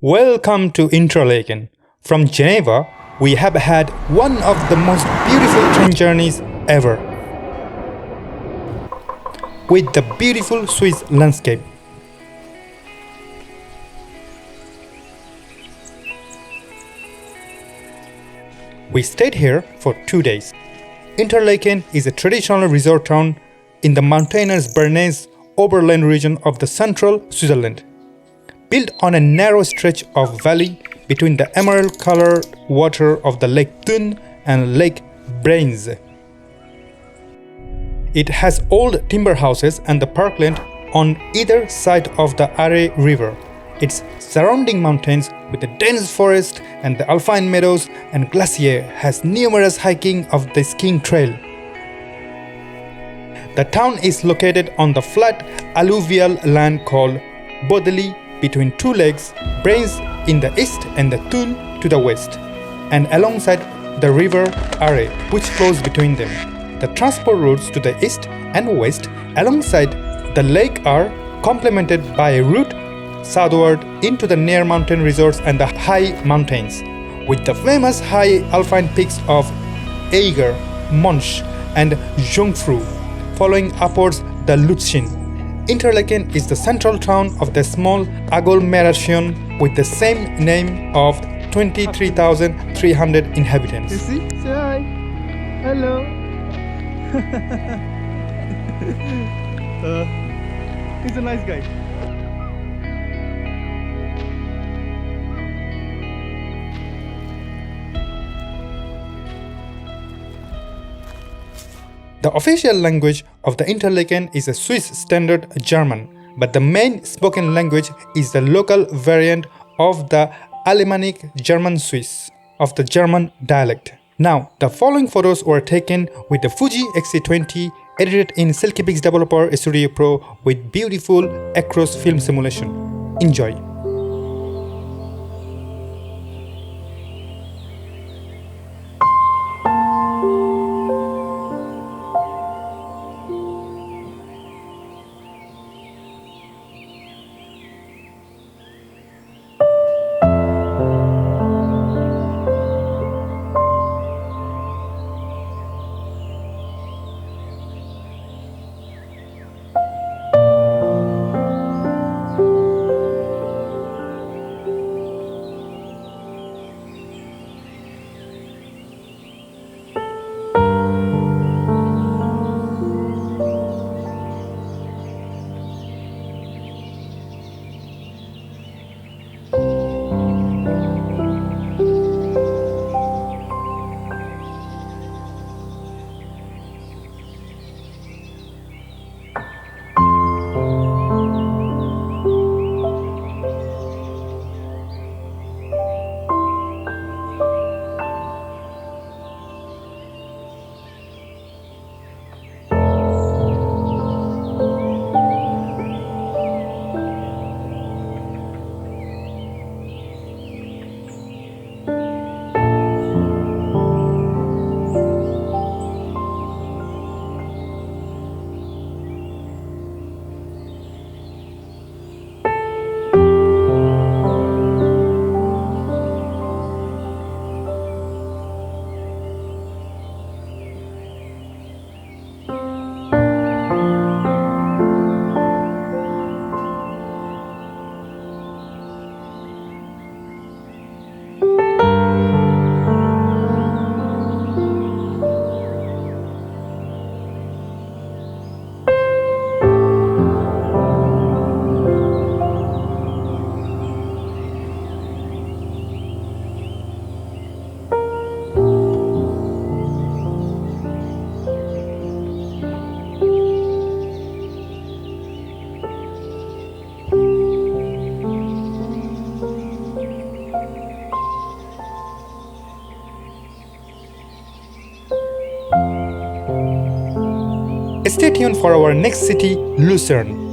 Welcome to INTERLAKEN. From Geneva, we have had one of the most beautiful train journeys ever, with the beautiful Swiss landscape. We stayed here for 2 days. Interlaken is a traditional resort town in the mountainous Bernese Oberland region of the central Switzerland, built on a narrow stretch of valley between the emerald-colored water of the Lake Thun and Lake Brainz. It has old timber houses and the parkland on either side of the Aare River. Its surrounding mountains with a dense forest and the alpine meadows and glacier has numerous hiking of the skiing trail. The town is located on the flat alluvial land called Bodeli between two lakes, Brainz in the east and the Thun to the west, and alongside the river Aare, which flows between them. The transport routes to the east and west alongside the lake are complemented by a route southward into the near mountain resorts and the high mountains, with the famous high alpine peaks of Eiger, Monch, and Jungfrau, following upwards the Lutschin. Interlaken is the central town of the small agglomeration with the same name of 23,300 inhabitants. You see? Say hi. Hello. He's a nice guy. The official language of the Interlaken is a Swiss Standard German, but the main spoken language is the local variant of the Alemannic German Swiss, of the German dialect. Now, the following photos were taken with the Fuji X-T20 edited in Silkypix Developer Studio Pro with beautiful across film simulation. Enjoy! Stay tuned for our next city, Lucerne.